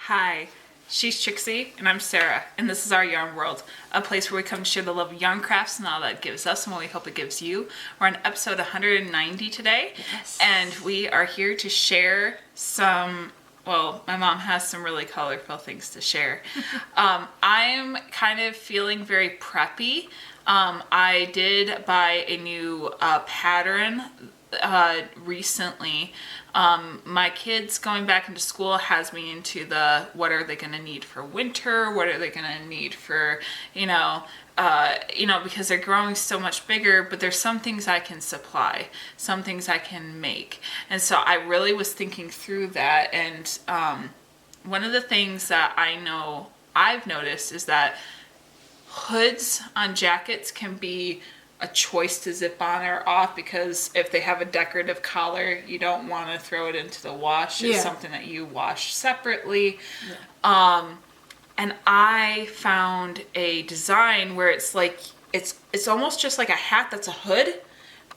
Hi, she's Trixie, and I'm Sarah, and this is our Yarn World, a place where we come to share the love of yarn crafts and all that gives us and what we hope it gives you. We're on episode 190 today, Yes. and we are here to share some, well, my mom has some really colorful things to share. I'm kind of feeling very preppy. I did buy a new pattern recently. My kids going back into school has me into the what are they going to need for winter, what are they going to need for because they're growing so much bigger, but there's some things I can supply, some things I can make. And so I really was thinking through that, and one of the things that I know I've noticed is that hoods on jackets can be a choice to zip on or off, because if they have a decorative collar, you don't want to throw it into the wash. It's something that you wash separately. And I found a design where it's like it's almost just like a hat that's a hood,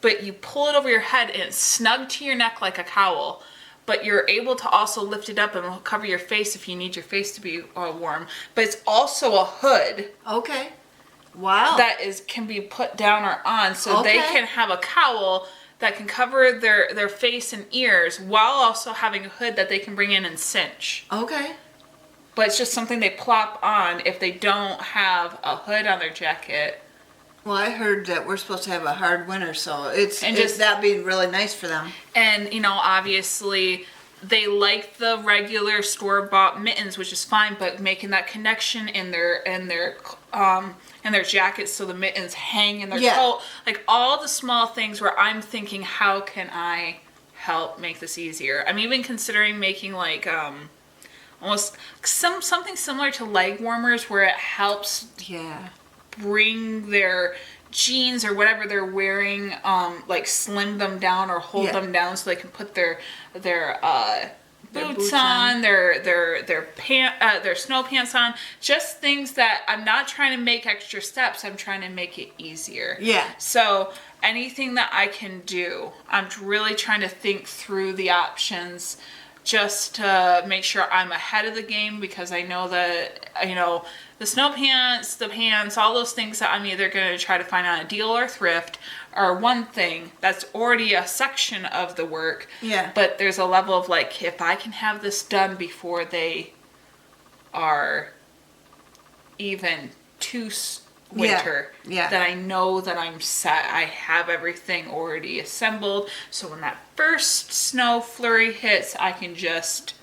but you pull it over your head and it's snug to your neck like a cowl, but you're able to also lift it up and cover your face if you need your face to be warm. But it's also a hood. Okay. Wow. That can be put down or on, so they can have a cowl that can cover their face and ears while also having a hood that they can bring in and cinch. Okay. But it's just something they plop on if they don't have a hood on their jacket. Well, I heard that we're supposed to have a hard winter, so it's just that being really nice for them. And obviously they like the regular store-bought mittens, which is fine, but making that connection in their jackets so the mittens hang in their coat, like all the small things where I'm thinking, how can I help make this easier? I'm even considering making like almost something similar to leg warmers, where it helps bring their jeans or whatever they're wearing, like slim them down or hold them down so they can put their boots on, their snow pants on. Just things that I'm not trying to make extra steps, I'm trying to make it easier. Yeah. So anything that I can do, I'm really trying to think through the options just to make sure I'm ahead of the game, because I know that, the snow pants, the pants, all those things that I'm either going to try to find on a deal or thrift are one thing. That's already a section of the work. Yeah. But there's a level of like, if I can have this done before they are even too winter, that I know that I'm set. I have everything already assembled. So when that first snow flurry hits, I can just,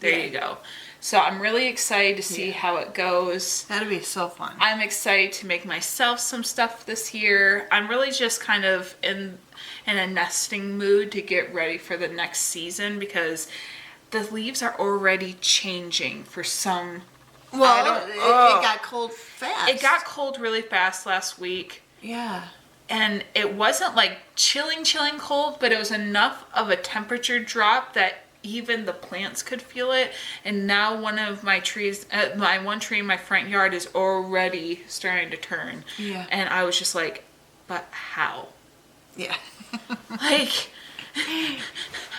you go. So I'm really excited to see how it goes. That'll be so fun. I'm excited to make myself some stuff this year. I'm really just kind of in a nesting mood to get ready for the next season, because the leaves are already changing for some. Well, it got cold fast. It got cold really fast last week. Yeah. And it wasn't like chilling cold, but it was enough of a temperature drop that even the plants could feel it. And now one of my trees, my one tree in my front yard is already starting to turn. Yeah. And I was just like, but how? Yeah. Like,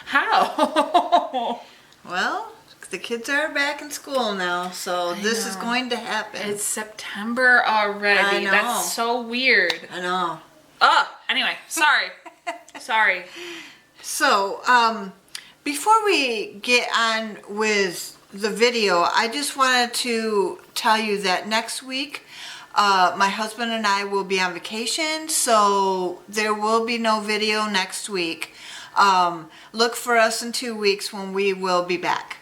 how? Well, the kids are back in school now, so this is going to happen. It's September already. I know. That's so weird. I know. Anyway, sorry. Sorry. So, before we get on with the video, I just wanted to tell you that next week, my husband and I will be on vacation, so there will be no video next week. Look for us in 2 weeks when we will be back.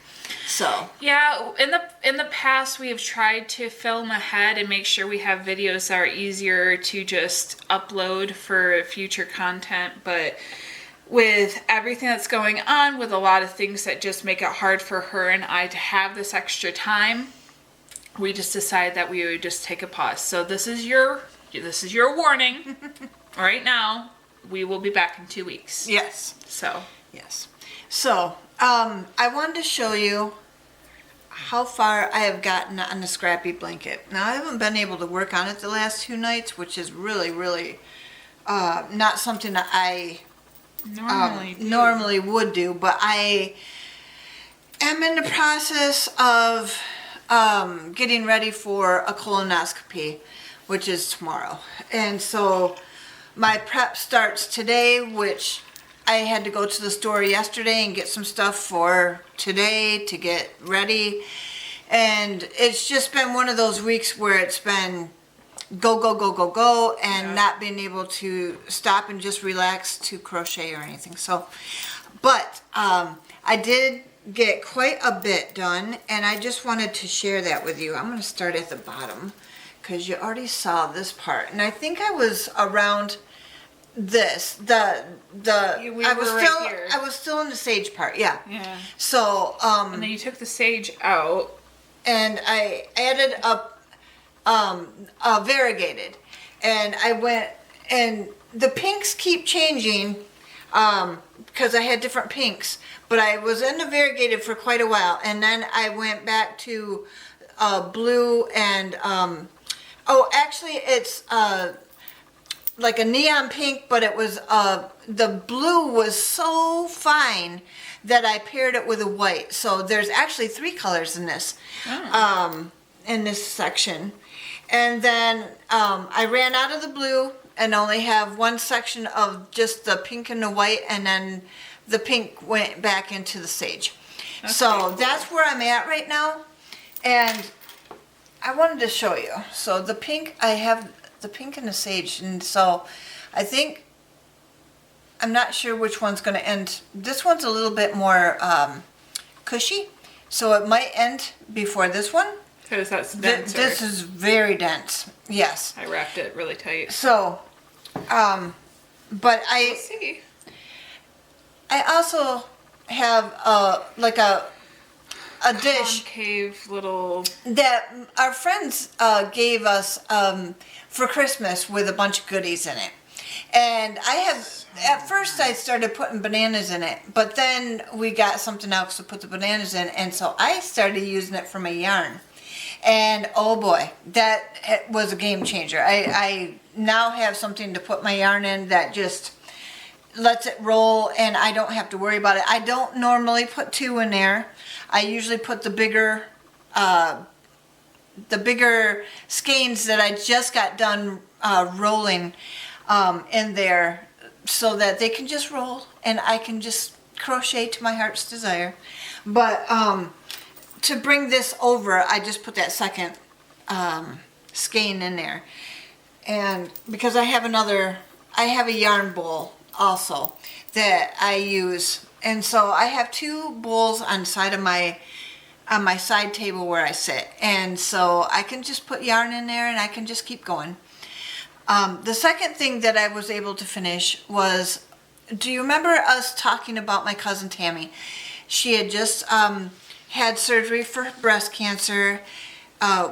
So yeah, in the past we have tried to film ahead and make sure we have videos that are easier to just upload for future content, but with everything that's going on, with a lot of things that just make it hard for her and I to have this extra time, we just decided that we would just take a pause. So this is your warning. Right now, we will be back in 2 weeks. yes. So I wanted to show you how far I have gotten on the scrappy blanket. Now, I haven't been able to work on it the last 2 nights, which is really not something that I normally would do, but am in the process of getting ready for a colonoscopy, which is tomorrow. And so my prep starts today, which I had to go to the store yesterday and get some stuff for today to get ready. And it's just been one of those weeks where it's been go, go, go, go, go, and not being able to stop and just relax to crochet or anything. So, but I did get quite a bit done, and I just wanted to share that with you. I'm going to start at the bottom because you already saw this part, and I think I was around this I was still in the sage part, yeah. So and then you took the sage out, and I added a variegated, and I went, and the pinks keep changing because I had different pinks, but I was in the variegated for quite a while, and then I went back to blue and actually it's like a neon pink, but it was the blue was so fine that I paired it with a white. So there's actually 3 colors in this section. And then I ran out of the blue and only have one section of just the pink and the white, and then the pink went back into the sage. So that's where I'm at right now. And I wanted to show you. So the pink, I have the pink and the sage, and so I think, I'm not sure which one's going to end. This one's a little bit more cushy, so it might end before this one. Because that's denser. This is very dense, yes. I wrapped it really tight. So, but We'll see. I also have like a dish Concave little that our friends gave us for Christmas with a bunch of goodies in it. And I have, at first I started putting bananas in it, but then we got something else to put the bananas in, and so I started using it for my yarn. And oh boy, that was a game changer. I now have something to put my yarn in that just lets it roll, and I don't have to worry about it. I don't normally put 2 in there. I usually put the bigger skeins that I just got done rolling in there, so that they can just roll and I can just crochet to my heart's desire. But to bring this over, I just put that second skein in there, and because I have a yarn bowl also that I use, and so I have 2 bowls on the side of my side table where I sit, and so I can just put yarn in there and I can just keep going. The second thing that I was able to finish was, do you remember us talking about my cousin Tammy? She had just had surgery for breast cancer.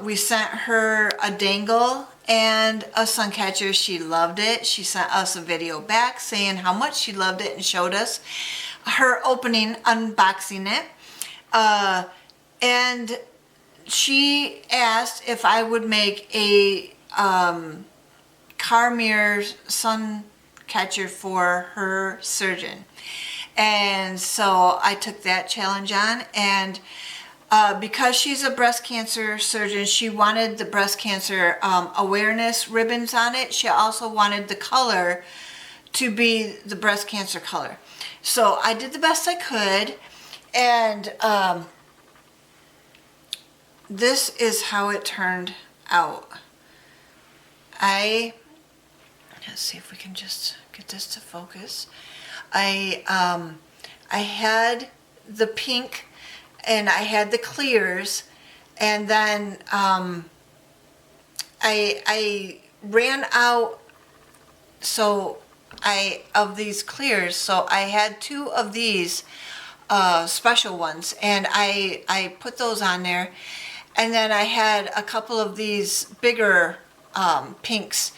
We sent her a dangle and a sun catcher. She loved it. She sent us a video back saying how much she loved it and showed us her unboxing it. And she asked if I would make a car mirror sun catcher for her surgeon. And so I took that challenge on, and because she's a breast cancer surgeon, she wanted the breast cancer awareness ribbons on it. She also wanted the color to be the breast cancer color. So I did the best I could, and this is how it turned out. Let's see if we can just get this to focus. I had the pink and I had the clears, and then I ran out of these clears, so I had 2 of these special ones, and I put those on there, and then I had a couple of these bigger pinks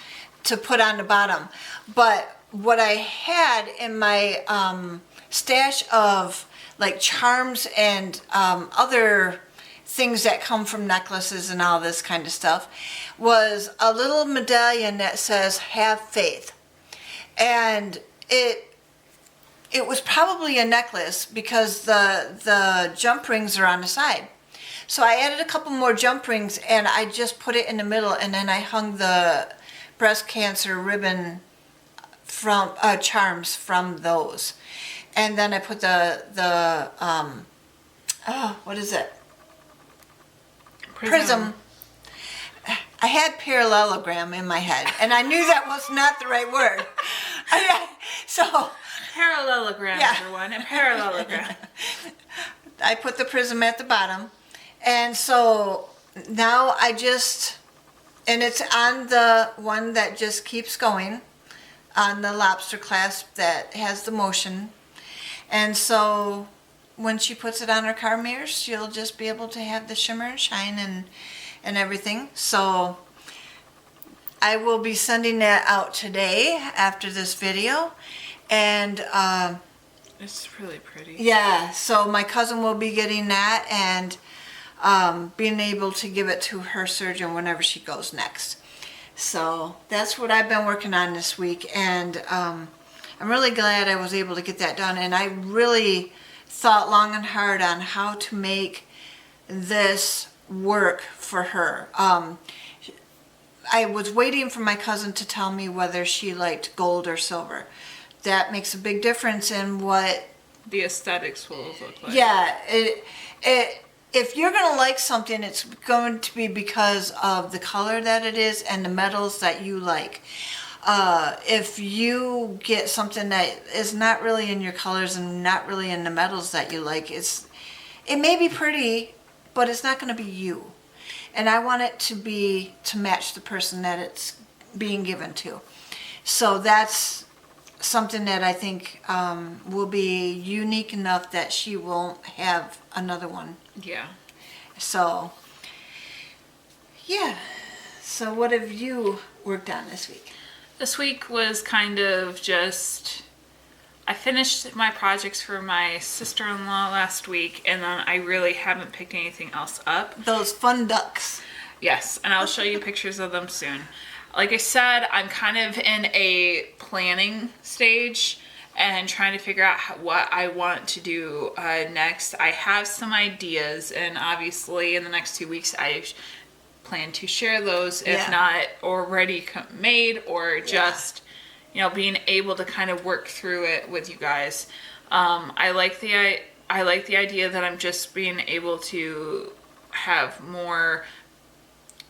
to put on the bottom. But what I had in my stash of like charms and other things that come from necklaces and all this kind of stuff was a little medallion that says "Have Faith," and it it was probably a necklace because the jump rings are on the side. So I added a couple more jump rings and I just put it in the middle, and then I hung the breast cancer ribbon from charms from those. And then I put the what is it? Prism. I had parallelogram in my head, and I knew that was not the right word. So Parallelogram, yeah. everyone, a parallelogram. I put the prism at the bottom, and so now and it's on the one that just keeps going, on the lobster clasp that has the motion. And so when she puts it on her car mirrors, she'll just be able to have the shimmer and shine and everything. So I will be sending that out today after this video. And It's really pretty. yeah, so my cousin will be getting that and being able to give it to her surgeon whenever she goes next. So that's what I've been working on this week, and I'm really glad I was able to get that done. And I really thought long and hard on how to make this work for her. I was waiting for my cousin to tell me whether she liked gold or silver. That makes a big difference in what the aesthetics will look like. Yeah, if you're going to like something, it's going to be because of the color that it is and the metals that you like. If you get something that is not really in your colors and not really in the metals that you like, it may be pretty, but it's not going to be you. And I want it to match the person that it's being given to. So that's something that I think will be unique enough that she won't have another one. Yeah. So, yeah. So what have you worked on this week? This week was kind of just, I finished my projects for my sister-in-law last week, and then I really haven't picked anything else up. Those fun ducks. Yes, and I'll show you pictures of them soon. Like I said, I'm kind of in a planning stage and trying to figure out what I want to do next. I have some ideas, and obviously in the next 2 weeks I plan to share those, if not already made, or just being able to kind of work through it with you guys. I like the idea that I'm just being able to have more.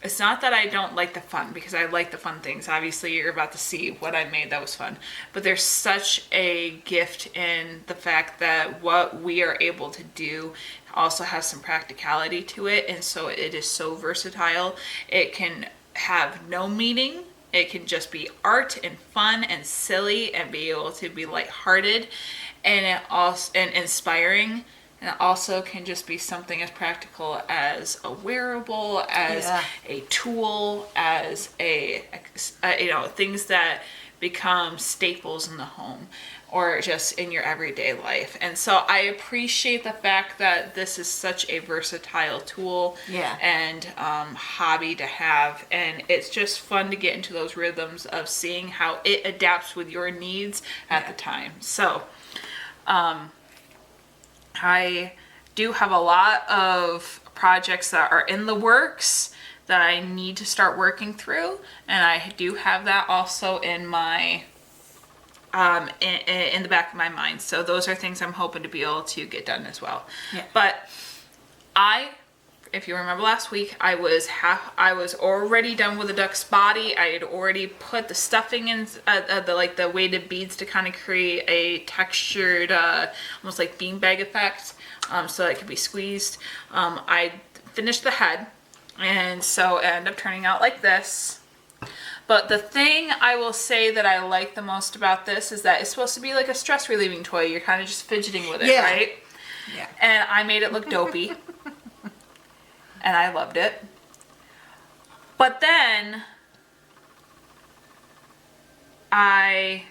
It's not that I don't like the fun, because I like the fun things. Obviously, you're about to see what I made that was fun. But there's such a gift in the fact that what we are able to do also has some practicality to it. And so it is so versatile. It can have no meaning. It can just be art and fun and silly and be able to be lighthearted and inspiring. And it also can just be something as practical as a wearable, as a tool, as things that become staples in the home or just in your everyday life. And so I appreciate the fact that this is such a versatile tool and hobby to have. And it's just fun to get into those rhythms of seeing how it adapts with your needs at the time. So, I do have a lot of projects that are in the works that I need to start working through, and I do have that also in my in the back of my mind. So those are things I'm hoping to be able to get done as well. Yeah. But if you remember last week, I was already done with the duck's body. I had already put the stuffing in, the weighted beads to kind of create a textured, almost like beanbag effect, so that it could be squeezed. I finished the head, and so it ended up turning out like this. But the thing I will say that I like the most about this is that it's supposed to be like a stress relieving toy. You're kind of just fidgeting with it, right? Yeah. And I made it look dopey. And I loved it. But then I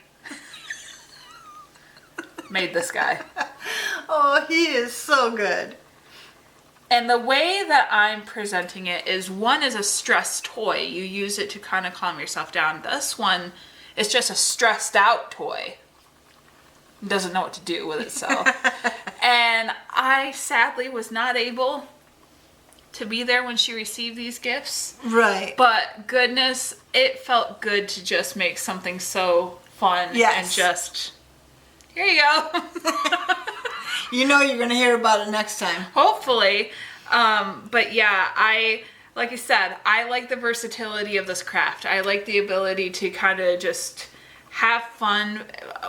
made this guy. Oh, he is so good. And the way that I'm presenting it is, one is a stress toy. You use it to kind of calm yourself down. This one is just a stressed out toy. doesn't know what to do with itself. And I sadly was not able to be there when she received these gifts. Right. But goodness, it felt good to just make something so fun and just, here you go. You know you're going to hear about it next time. Hopefully. But yeah, like I said, I like the versatility of this craft. I like the ability to kind of just have fun,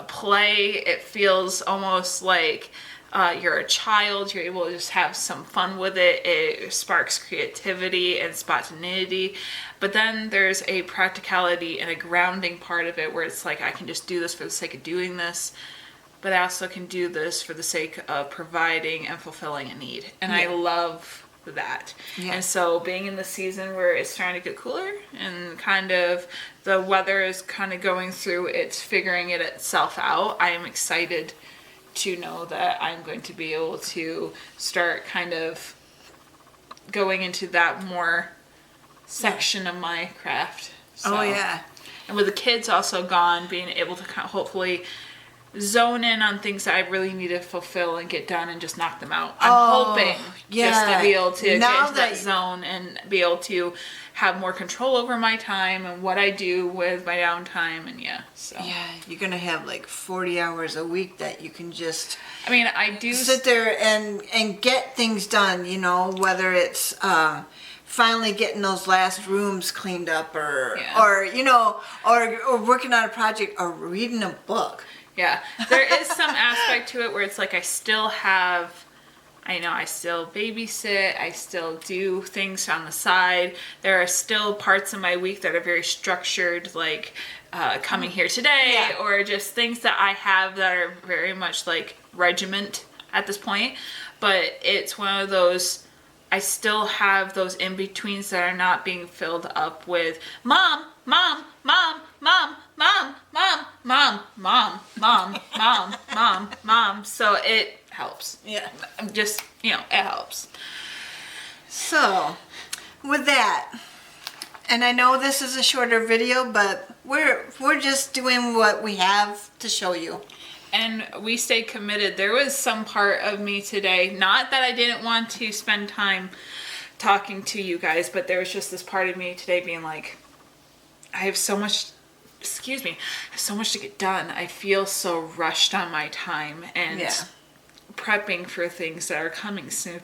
play. It feels almost like you're a child. You're able to just have some fun with it. It sparks creativity and spontaneity. But then there's a practicality and a grounding part of it where it's like, I can just do this for the sake of doing this, but I also can do this for the sake of providing and fulfilling a need. And I love that. And so being in the season where it's starting to get cooler and kind of the weather is kind of going through, it's figuring it itself out, I am excited to know that I'm going to be able to start kind of going into that more section of my craft. So, and with the kids also gone, being able to kind of hopefully zone in on things that I really need to fulfill and get done and just knock them out. I'm hoping just to be able to get into that zone and be able to have more control over my time and what I do with my downtime. And you're gonna have like 40 hours a week that you can just, I mean, I do sit there and get things done, you know, whether it's finally getting those last rooms cleaned up or you know, or working on a project or reading a book. Yeah, there is some aspect to it where it's like I still babysit, I still do things on the side. There are still parts of my week that are very structured, like coming here today, or just things that I have that are very much like regiment at this point. But it's one of those, I still have those in-betweens that are not being filled up with mom, mom, mom, mom, mom, mom, mom, mom, mom, mom, mom, mom. So it helps. Yeah. Just, it helps. So, with that, and I know this is a shorter video, but we're just doing what we have to show you. And we stay committed. There was some part of me today, not that I didn't want to spend time talking to you guys, but there was just this part of me today being like, I have so much to get done. I feel so rushed on my time and prepping for things that are coming soon.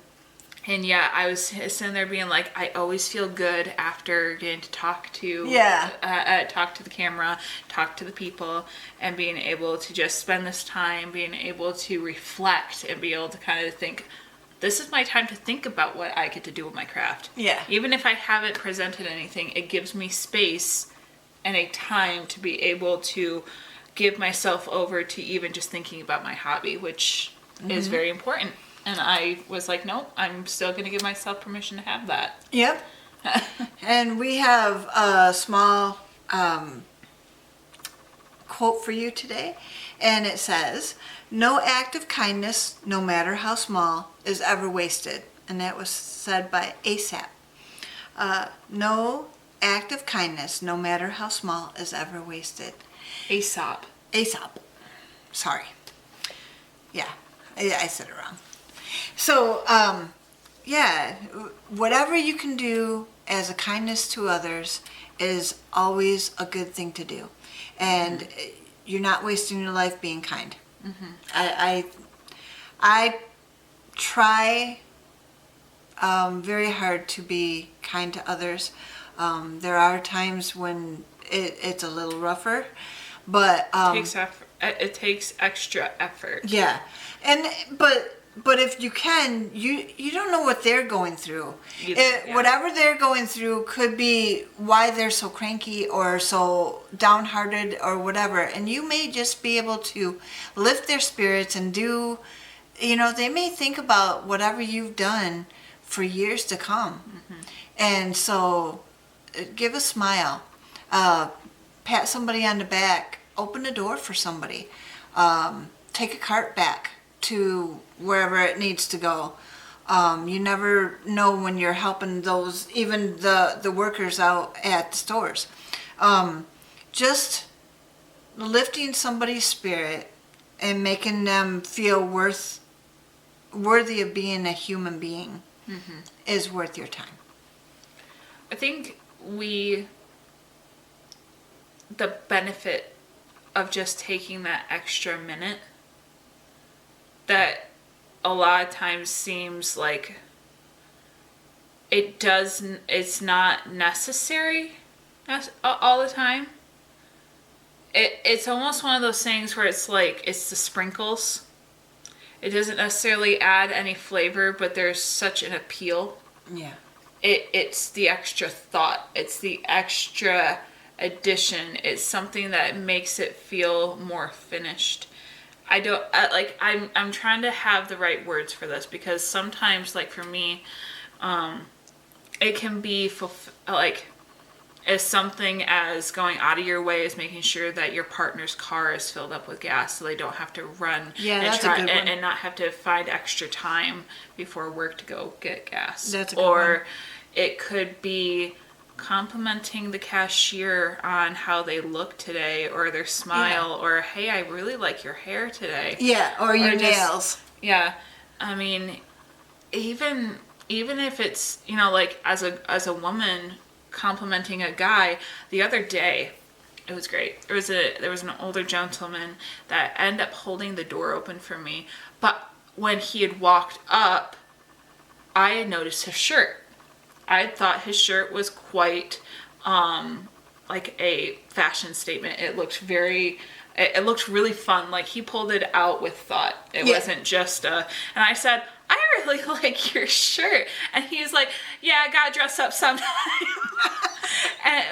And I was sitting there being like, I always feel good after getting to talk to the camera, talk to the people, and being able to just spend this time, being able to reflect and be able to kind of think, this is my time to think about what I get to do with my craft. Yeah. Even if I haven't presented anything, it gives me space and a time to be able to give myself over to even just thinking about my hobby, which is very important. And I was like, nope, I'm still going to give myself permission to have that. Yep. And we have a small quote for you today. And it says, no act of kindness, no matter how small, is ever wasted. And that was said by Aesop. No act of kindness, no matter how small, is ever wasted. Aesop. Sorry. Yeah, I said it wrong. So, whatever you can do as a kindness to others is always a good thing to do. And you're not wasting your life being kind. I try very hard to be kind to others. There are times when it's a little rougher, but it takes extra effort. Yeah, but if you can, you don't know what they're going through. Whatever they're going through could be why they're so cranky or so downhearted or whatever, and you may just be able to lift their spirits and do, they may think about whatever you've done for years to come. And so give a smile, pat somebody on the back, open the door for somebody, take a cart back to wherever it needs to go. You never know when you're helping those, even the workers out at the stores. Just lifting somebody's spirit and making them feel worthy of being a human being is worth your time. I think the benefit of just taking that extra minute that a lot of times seems like it's not necessary all the time. It's almost one of those things where it's like, it's the sprinkles. It doesn't necessarily add any flavor, but there's such an appeal. Yeah. It's the extra thought. It's the extra addition. It's something that makes it feel more finished. I'm trying to have the right words for this, because sometimes, like for me, it can be as something as going out of your way, is making sure that your partner's car is filled up with gas so they don't have to run and not have to find extra time before work to go get gas. That's a good one. It could be complimenting the cashier on how they look today, or their smile, or hey, I really like your hair today. Yeah, or your nails. Yeah. I mean, even if it's, like as a woman complimenting a guy, the other day, it was great. There was an older gentleman that ended up holding the door open for me, but when he had walked up, I had noticed his shirt. I thought his shirt was quite like a fashion statement. It looked really fun. Like, he pulled it out with thought. It wasn't just and I said, I really like your shirt. And he's like, yeah, I gotta dress up sometime.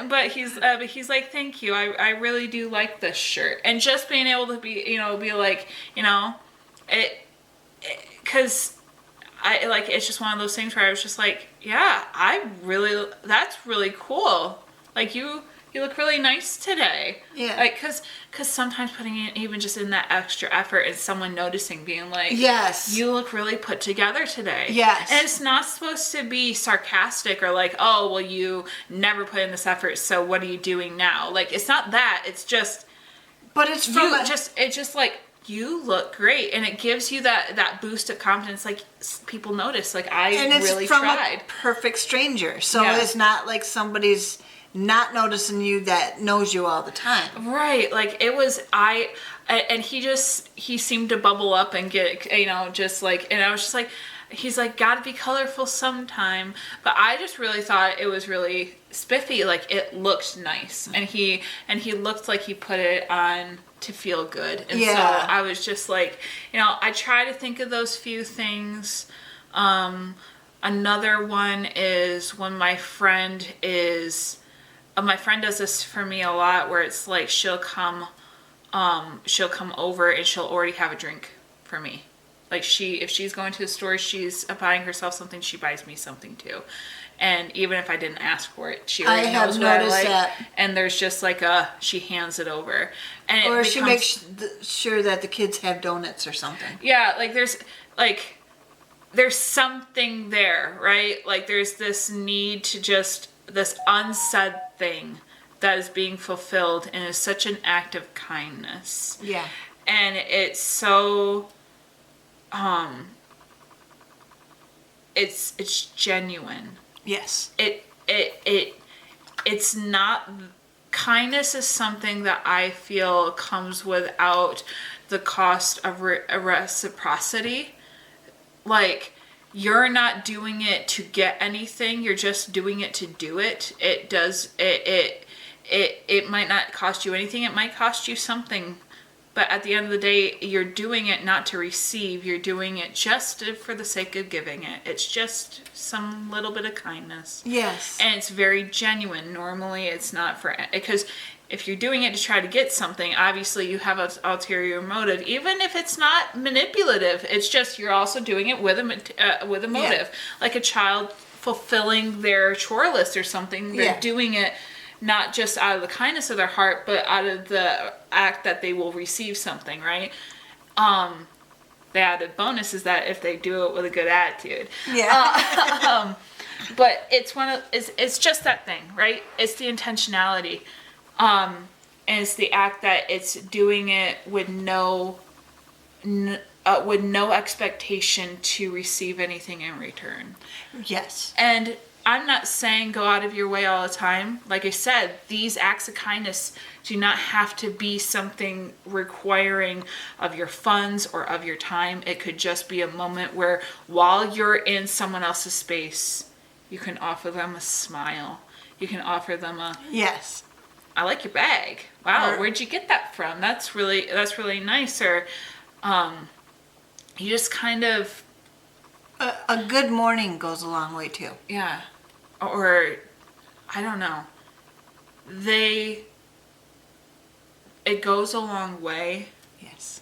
But he's like, thank you. I really do like this shirt. And just being able to be like, because it's just one of those things where I was just like, yeah, that's really cool. Like, you look really nice today. Yeah. Like, cause sometimes putting in even just in that extra effort and someone noticing, being like, yes, you look really put together today. Yes. And it's not supposed to be sarcastic or like, oh, well, you never put in this effort, so what are you doing now? Like, it's not that. It's just, but it's from it's just like, you look great, and it gives you that boost of confidence. Like, people notice, like, and it's really from tried. A perfect stranger, so it's not like somebody's not noticing you that knows you all the time. Right. Like, it was, and he seemed to bubble up and get, just like, and I was just like, he's like, gotta be colorful sometime. But I just really thought it was really spiffy. Like, it looked nice, and he looked like he put it on to feel good. And so I was just like, I try to think of those few things. Another one is when my friend does this for me a lot, where it's like, she'll come over and she'll already have a drink for me. Like, if she's going to the store, she's buying herself something, she buys me something too. And even if I didn't ask for it, she already knows what I like. That. And there's just like she hands it over. And she makes sure that the kids have donuts or something. Yeah, like there's something there, right? Like, there's this need to just, this unsaid thing that is being fulfilled, and is such an act of kindness. Yeah. And it's so, it's genuine. Yes. It's not, kindness is something that I feel comes without the cost of reciprocity. Like, you're not doing it to get anything, you're just doing it to do it. It might not cost you anything, it might cost you something. But at the end of the day, you're doing it not to receive, you're doing it just for the sake of giving it. It's just some little bit of kindness. Yes. And it's very genuine. Normally it's not because if you're doing it to try to get something, obviously you have an ulterior motive. Even if it's not manipulative, it's just, you're also doing it with a motive. Yeah. Like a child fulfilling their chore list or something. They're doing it not just out of the kindness of their heart, but out of the act that they will receive something, right? The added bonus is that if they do it with a good attitude. Yeah. But it's just that thing, right? It's the intentionality. And it's the act that it's doing it with no with no expectation to receive anything in return. Yes. And I'm not saying go out of your way all the time. Like I said, these acts of kindness do not have to be something requiring of your funds or of your time. It could just be a moment where while you're in someone else's space, you can offer them a smile. You can offer them a, yes, I like your bag. Wow, Or- where'd you get that from? That's really nice. Or you just kind of, a good morning goes a long way too. yeah. Or I don't know. It goes a long way, Yes.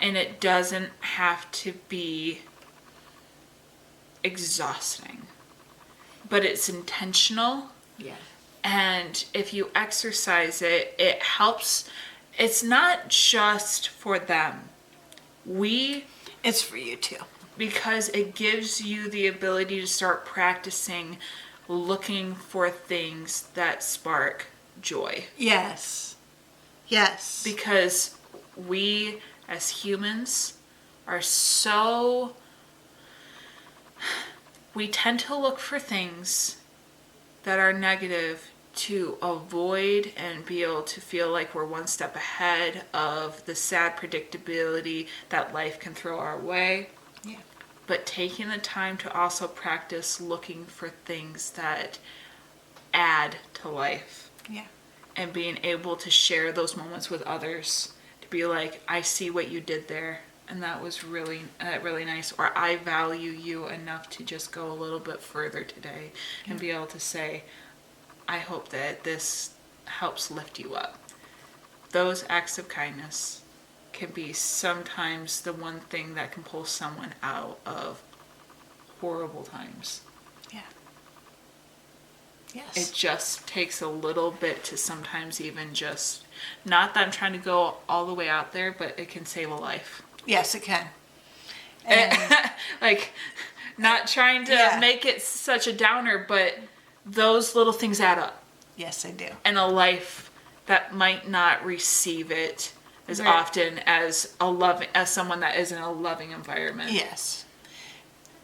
and it doesn't have to be exhausting. But it's intentional, Yeah. and if you exercise it, it helps. It's not just for them. It's for you too. Because it gives you the ability to start practicing looking for things that spark joy. Yes. Yes. Because we as humans are we tend to look for things that are negative to avoid and be able to feel like we're one step ahead of the sad predictability that life can throw our way. Yeah. But taking the time to also practice looking for things that add to life. Yeah. And being able to share those moments with others. To be like, I see what you did there. And that was really, really nice. Or I value you enough to just go a little bit further today. Yeah. And be able to say, I hope that this helps lift you up. Those acts of kindness can be sometimes the one thing that can pull someone out of horrible times. Yeah. Yes. It just takes a little bit to sometimes even just, not that I'm trying to go all the way out there, but it can save a life. Yes, it can. And Like, not trying to Yeah. make it such a downer, but those little things add up. yes, they do. And a life that might not receive it as Right. often as someone that is in a loving environment. Yes.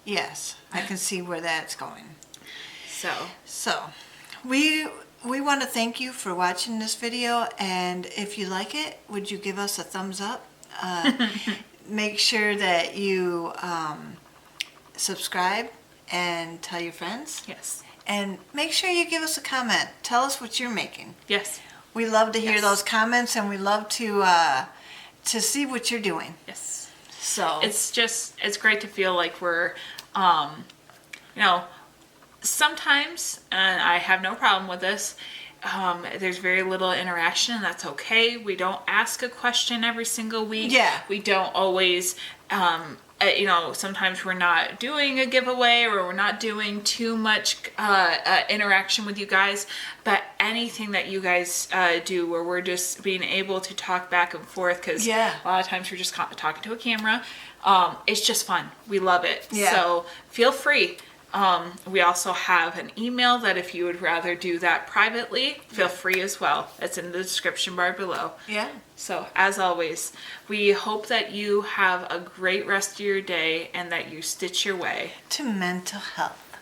Yes. I can see where that's going. So, we want to thank you for watching this video, and if you like it, would you give us a thumbs up? Make sure that you subscribe and tell your friends. Yes. And make sure you give us a comment. Tell us what you're making. Yes. We love to hear Yes. those comments, and we love to see what you're doing. Yes. So It's great to feel like we're, sometimes, and I have no problem with this, there's very little interaction, and that's okay. We don't ask a question every single week. Yeah. We don't always, sometimes we're not doing a giveaway or we're not doing too much interaction with you guys. But anything that you guys do where we're just being able to talk back and forth, because Yeah. a lot of times we're just talking to a camera. It's just fun. We love it. Yeah. So feel free. We also have an email that if you would rather do that privately, feel free as well. It's in the description bar below. yeah. So as always, we hope that you have a great rest of your day and that you stitch your way To mental health.